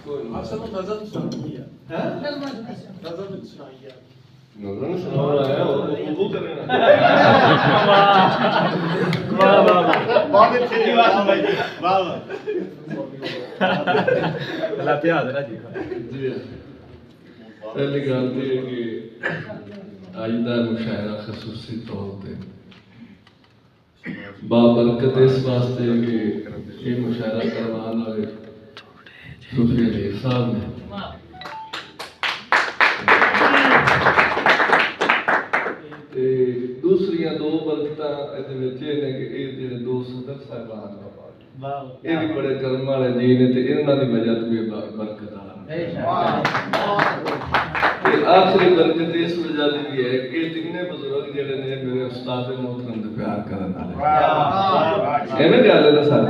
असल में नजर सुनाई है नजर सुनाई है नजर सुना रहा है और वो करना वाह वाह वाह बहुत अच्छी बात भाई जी वाह वाह लाते हाजिर जी जी पहली गल तो है कि अज का मुशायरा खसूसी तौर पर बाबरकत इस वास्ते कि ये मुशायरा करवाने वाले सूफी अली साहब ने दूसरिया दो बरकत ने कि ये दो सदर साहबान ये भी बड़े कर्म वाले जी ने ते इन्हां दी वजह तो भी बरकत आ आखिरी बरकत इस वजह की भी है कि तिन्ने बुजुर्ग जेड़े ने मेरे उस्ताद मोहतरम दे प्यार करन वाले एवें गल है ना सर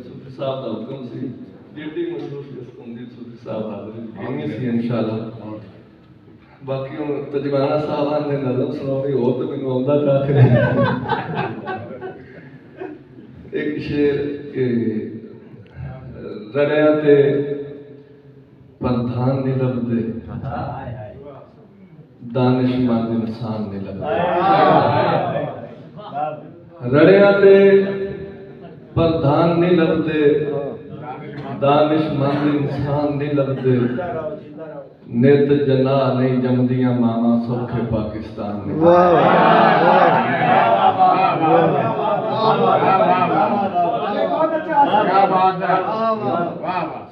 सूफी साहब दा हुक्म सी जिहड़ी मशहूर हुंदी सूफी साहब हाजिर होंगे सी इंशाअल्लाह बाकी हुण तजवाना साहबान ने नज़म सुनाउणी हो तो मैनूं आउंदा कख नहीं एक शेर के रड़िया ते प्रधान नहीं लभदे दानिशमंद इंसान नहीं लभदे रड़िया ते प्रधान नहीं लभदे दानिशमंद इंसान नहीं लभदे नित जना नहीं जमदियां मामा सौखे पाकिस्तान में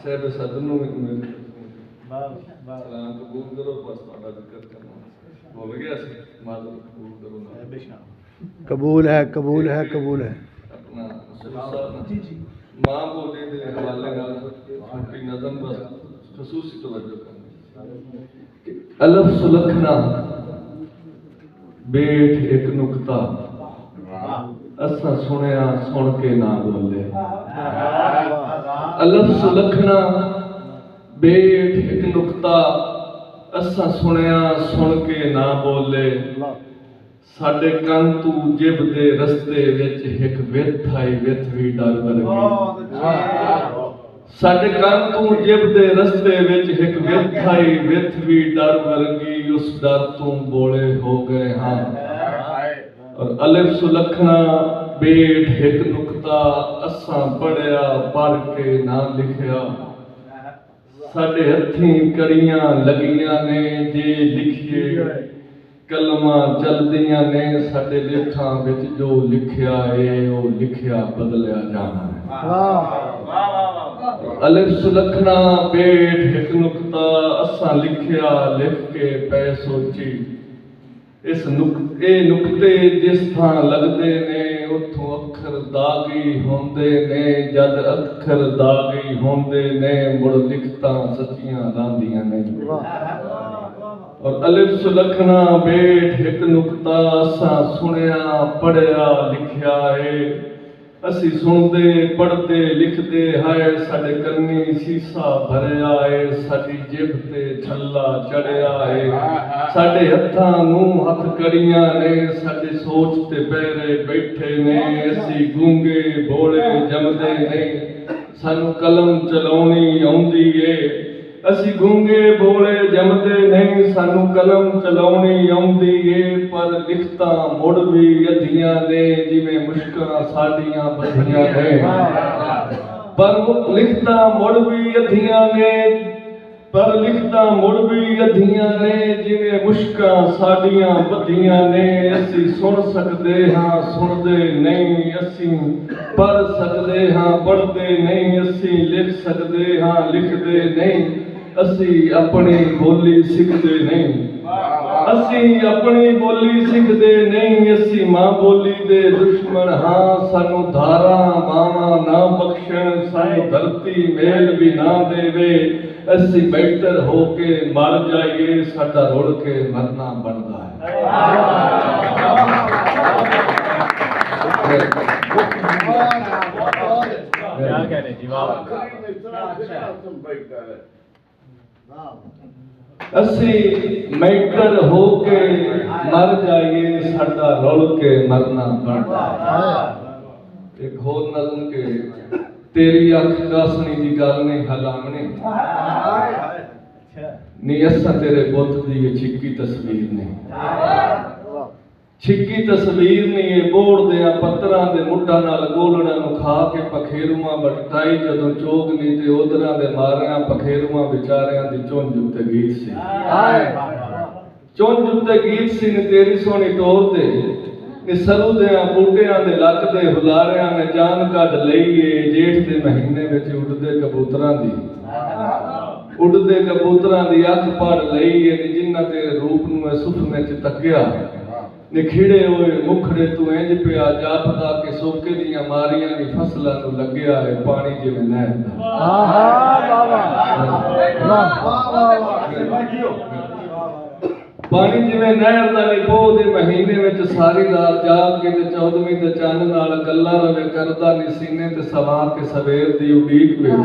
साहब सदनों में सलाम कबूल करो बस थोड़ा जिक्र करना हो गया सी मादर कबूल करो ना कबूल है कबूल है कबूल है अपना मां बोली दे हवाले नाल छोटी नज़म बस खसूसी तवज्जो करनी अलफ सुलखना बेठ एक नुक्ता असा सुनिया सुन के ना बोले अलफ सुलखना बेठ एक नुक्ता असा सुनिया सुन के ना बोले साडे कंन तू जिब दे रस्ते विच एक विथ आई विथ भी डर वर्गी साडे कंन तू जिब दे रस्ते विच एक विथ आई विथ भी डर वर्गी उस डर तू बोले हो गए हाँ और अलिफ सुलखना बेठ एक नुक्ता असा पढ़िया पढ़ के ना लिखिया साडे हथीं कड़ियां लगियां ने जे लिखिए कलमा चलदियां ने साडे लेखां विच जो लिखिया है वो लिखिया बदलिया जाना है अलिफ सुलखना बेठ एक नुक्ता असा लिखिया लिख के पै सोची इस नुक्ते जिस थां लगदे ने उथों अखर दागी होंदे ने जद अखर दागी होंदे ने मुड़ लिखतां सच्चियां लांदियां ने और अलिफ सुलखना बेठ एक नुक्ता असा सुनिया पढ़िया लिखिया है असी सुनते पढ़ते लिखते है साडे कन्नी सीसा भरिया है साडी जिभ ते छल्ला चढ़िया है साडे हत्थां नूं हथ कड़ियां ने साडे सोच ते पैरे बैठे ने असी गूंगे बोले जमदे ने सानू कलम चलाउणी आउंदी है असी गूंगे बोले जमदे नहीं सानू कलम चलाउणी आउंदी है पर लिखता मुड़ भी अधियां ने जिवें मुश्कां साडियां बधियां ने पर लिखता मुड़ भी अधियां ने पर लिखता मुड़ भी अधियां ने जिवें मुश्कां साडियां बधियां ने असी सुन सकदे हां सुनदे नहीं असी पढ़ सकदे हां पढ़दे नहीं असी लिख सकदे हां लिखदे नहीं असी अपनी बोली सीखते नहीं असी अपनी बोली सीखते नहीं असी मां बोली दे दुश्मन हाँ सानू धारा मावा ना बख्शण सानू धरती मेल भी ना देवे असी बेहतर होके मर जाइए साडा रुड़ के मरना बनता है क्या कह रहे जी वाह असी मैटर होके मर जाइए साडा रुल के मरना बनता है एक होर नज़म के तेरी अख कासनी दी गल ने हलामने नी असा तेरे बुत दी ये छिक्की तस्वीर ने छिक्की तस्वीर ने ये बोड़ दिया पत्थरां दे मुड्ढां नाल गोलड़ां नूं खा के पखेरुआं बटाई जदों चोगनी ते ओदरां दे मारियां पखेरुआं विचारियां दी चुंझ उत्ते गीत सी चुंझ उत्ते गीत सी ने तेरी सोहनी तोर दे नी सरू दियां बूटियां दे लक दे हुलारियां ने जान कढ लईए जेठ दे महीने विच उड़दे कबूतरां दी उड़दे कबूतरां दी अख पढ़ लईए नी जिन्ना तेरे रूप नूं सुपने च तकिया निखिड़े होए मुखड़े तू इंज पिया जापदा के सोके दियां मारियां नी फसलां नूं लगया है पानी जिवें नहर पानी जिवें नहर दा नी पोह दे महीने विच सारी रात जाग के ते 14वीं दे चंद नाल गल्लां रवे करदा नी सीने ते सवा के सवेर दी उडीक विच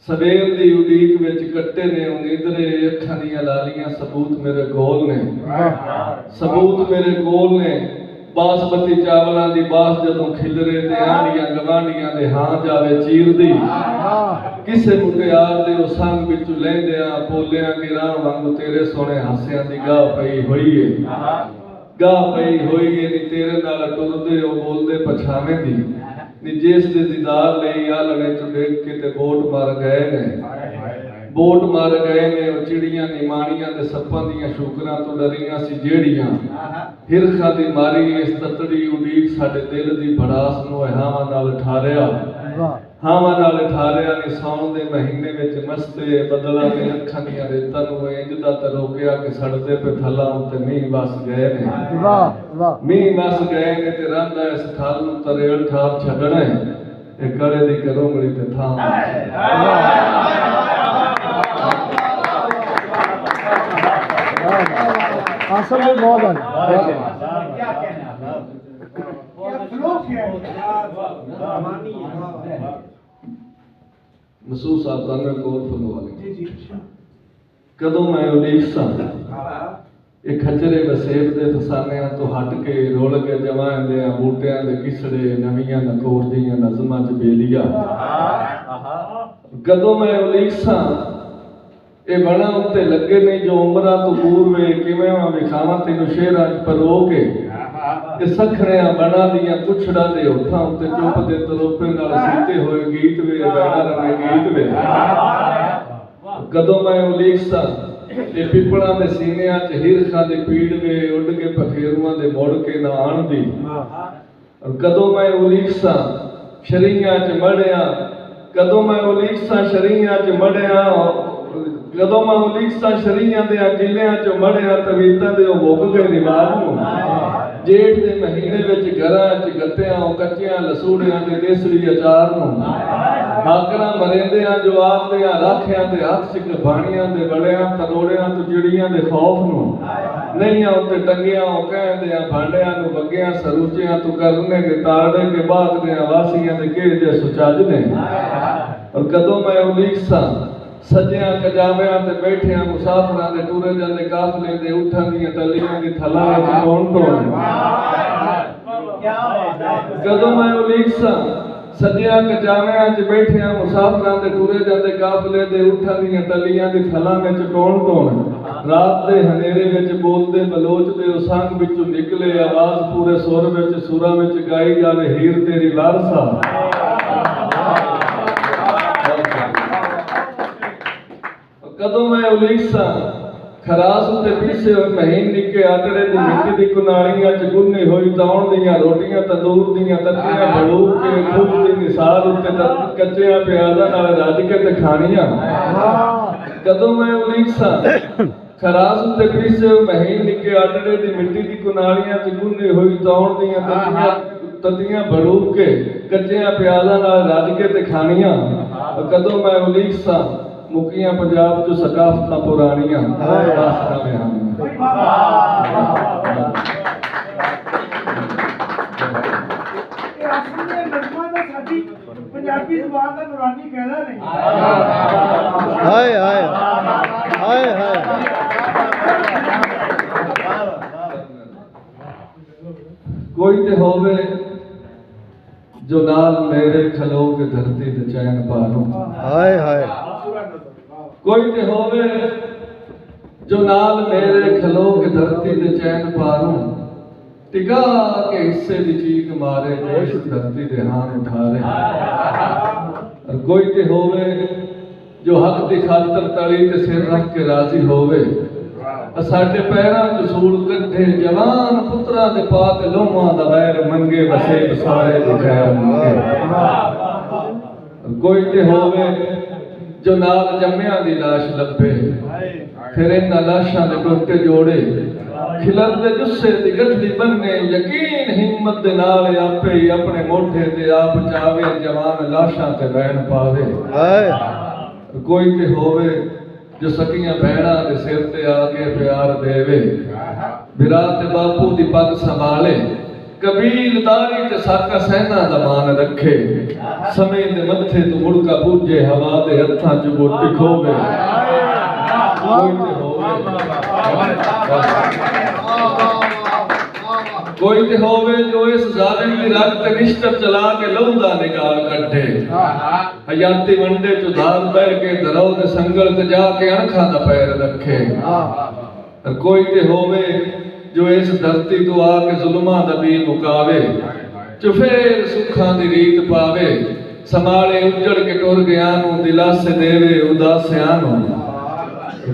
सवेर दी उडीक विच कट्टे ने उनीदरे अखां दियां लालियां सबूत मेरे कोल ने सबूत मेरे कोल ने बासमती चावलां दी बास जदों खिलरे ते आंडियां गवांडियां दे हां जावे चीरदी किसे मुटियार दे ओ संग विचों लैंदियां पोलियां के राह वांगू तेरे सोहणे हासियां दी गाह पई होई है गाह पई होई है नी तेरे नाल टुरदे ओ बोलदे पछावे दी नी जिस दे दीदार लई आलणे चों देख के ते बोट मार गए ने बोट मार गए ने ओ चिड़ियां निमाणियां ते सप्पां दियां शूकरां तो डरियां सी जेड़ियां हिरखां दी मारी इस ततड़ी उडीक साडे दिल दी भड़ास नूं हावां नाल ठारिया हावां नाल ठारिया नी सौण दे महीने विच मस्ते बदलां दे अखां दियां रेतां नूं इंज दा तरोकिया कि सड़दे पे थल्लां उत्ते मींह वस गए ने मींह वस गए ने ते रंदा इस थल नूं तरेड़ ठार छड्डना है ए गले दी करोंगली ते थां आसम में बहुत महसूस आता मैं कोल फरमावाली कदों मैं उडीक सा ये खचरे वसेब दे फसानियां तो हट के रोल के जवां दे बूटियां दे किसड़े नवियां नकोर दियां नज़मां च बेलिया कदों मैं उडीक सा ये बना उत्ते लगे नहीं जो उमरां तो दूर वे किवें मैं विखावां तैनूं शहरां च परो के ये सखड़ियां बना दियां कुछड़ा दे होठां उत्ते चुप दे तरोपे नाल सीते होए गीत वे बैणा रंगे गीत वे कदों मैं उलीक सा ये पिपड़ां दे सीनियां च हिरखां दी पीड़ वे उड़ के पखेरुआं दे मुड़ के ना आण दी और कदों मैं उलीक सा शरीयां च मड़िया कदों मैं उलीक सा शरीयां च मड़िया कदों मैं उलीक सा शरीयां दे किलियां च मड़िया तवीतां दे मुक गए रिवाज नूं जेठ दे महीने विच घरां च गत्तियां कच्चियां लसूड़ियां दे देसड़ी अचार नूं हाकरां मरेंदियां जवाब दियां राखियां दे हथ च बाणियां दे बड़ियां तरोड़ियां तो चिड़ियां दे खौफ नूं नहियां उत्ते टंगियां ओ कहंदियां भांडियां नूं वगियां सरूचियां तू करने ने ताड़े के बाग दियां वासियां दे के जे सुचाज ने और कदों मैं उलीक सा सजियां कजावियां ते बैठियां मुसाफिरां दे टुरे जांदे काफले दे उठां दियां टलियां दी थलां विच टोन टोन कदों मैं उलीक सा सजियां कजावियां च बैठियां मुसाफिरां दे टुरे जांदे काफले दे उठां दियां टलियां दी थलां विच टोन टोन रात दे हनेरे विच बोलदे बलोच दे उसांग विचों निकले आवाज पूरे सुर विच सुरां विच गाई जावे हीर तेरी वारसा कदों मैं उलीक सा खरास उत्ते पीसे होए महीन निके आटड़े दी मिट्टी दी कुनालियां च गुन्नी होई तौण दियां रोटियां तंदूर दियां तत्तियां बड़ूक के खूब दी निसार उत्ते कच्चियां प्याज़ां नाल रज के ते खाणियां कदों मैं उलीक सा खरास उत्ते पीसे होए महीन निके आटड़े दी मिट्टी दी कुनालियां च गुन्नी होई तौण दियां तत्तियां बड़ूक के कच्चियां प्याज़ां नाल रज के ते खाणियां कदों मैं उलीक सा मुकियां पंजाब चो सकाफतां पुरानियां पंजाबी ज़ुबान दा नूरानी कहदा नहीं हाय हाय हाय हाय कोई ते होवे जो नाल मेरे खलो के धरती ते चैन पारूं। हाय हाय कोई ते होवे जो नाल मेरे खलो के धरती ते चैन पारूं। टिका के हिस्से दी चीख मारे जो इस धरती दे हान उठारे। और कोई ते होवे जो हक दी खातर तली ते सिर रख के राजी होवे। साडे पैरां च सूल कढे जवान पुत्रां दे पा ते लोहां दा वैर मंगे वसे सारे दी खैर मंगे। कोई ते होवे जो नाल जम्मियां दी लाश लभे फिर इन्हां लाशां दे टोटे जोड़े खिलरदे जुस्से दी गठड़ी बन्ने यकीन हिम्मत दे नाल आपे ही अपने मोढे ते आप चावे जवान लाशां ते बैण पावे। हाय कोई ते होवे जो सकियां भैणां दे सिर ते आके प्यार देवे। बिरा ते बापू दी पग संभाले कबीलदारी ते साका सहना दा मान रखे। समय दे मत्थे तो मुड़का पूजे हवा दे हत्थां च गोटी खोवे। कोई ते होवे जो इस जालिम दी रग ते निश्तर चला के लौंदा निकाल कढे। हयाती वंडे चो धार बैठ के दरौ दे संगल ते जाके अणखां दा पैर रखे। और कोई ते होवे जो इस धरती तो आके जुल्मां दा बी मुकावे। चुफेर सुखां दी रीत पावे संभाले उजड़ के टुर गया नूं दिलासे देवे उदासियां नूं।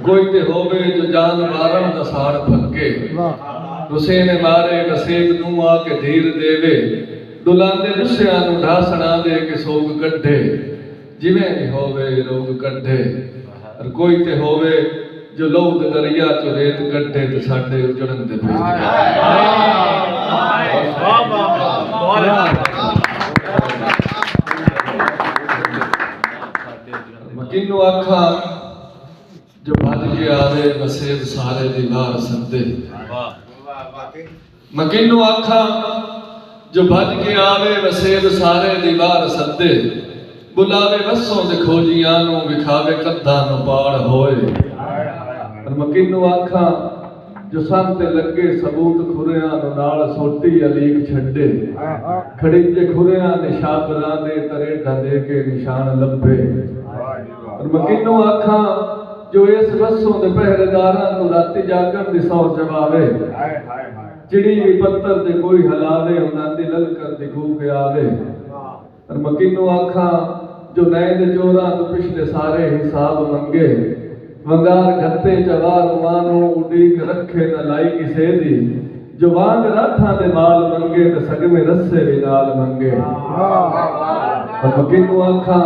कोई ते होवे जो जान मारण दा साड़ फक्के हुसैन मारे नसीब नूं आके धीर देवे। दुलांदे जुस्सियां नूं ढासणा दे के सोग कढे जिवें भी होवे रोग कढे। और कोई ते होवे जो लहू दे दरिया चो रेत कढे ते साडे उजड़न दे किन्नू आखा जो भज के आवे वसेद सारे दी वार सदे। मकिन्नू आखा जो भज के आवे वसेद सारे दी वार सदे। बुलावे वसों दे खोजियां नूं विखावे कद्दां नूं पाड़ होए। और मकिन्नू आखा जो सन ते लगे सबूत खुरियां नूं नाल सोटी अलीक छड्डे। खड़ीजे खुरियां निशाबरां दे तरेडा दे के निशान लभे। और मकिन्नू आखा जो इस रसों दे पहरेदारां नूं राती जागण दी सौ जवावे। चिड़ी भी पत्थर दे कोई हलावे उन्हां दी ललकर दी कूक आवे। और मकिन्नू आखा जो नए दे चोरां तो पिछले सारे हिसाब मंगे। वंगार घत्ते चवार मानू उड़ीक रखे न लाई किसे दी। जो वांग राठां दे माल मंगे ते सगमे रस्से भी नाल मंगे। और मकिन्नू आखा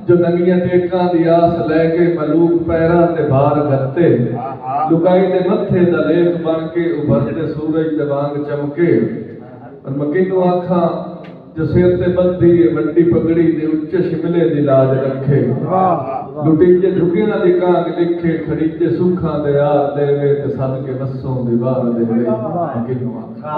जो नंगियां टेकां दी आस लैके मलूक पैरां ते भार गत्ते। लुकाई दे मत्थे दा लेख बन के उभरदे सूरज दे वांग चमके। और मकिन्नू आखा जो सिर ते बंधी वड्डी पगड़ी दे उच्चे शिमले दी लाज रखे। लुटीजे झुकियां दी कांग लिखे खड़ीजे सुखां दे यार देवे ते सद के वसों दी वार देवे। मकिन्नू आखा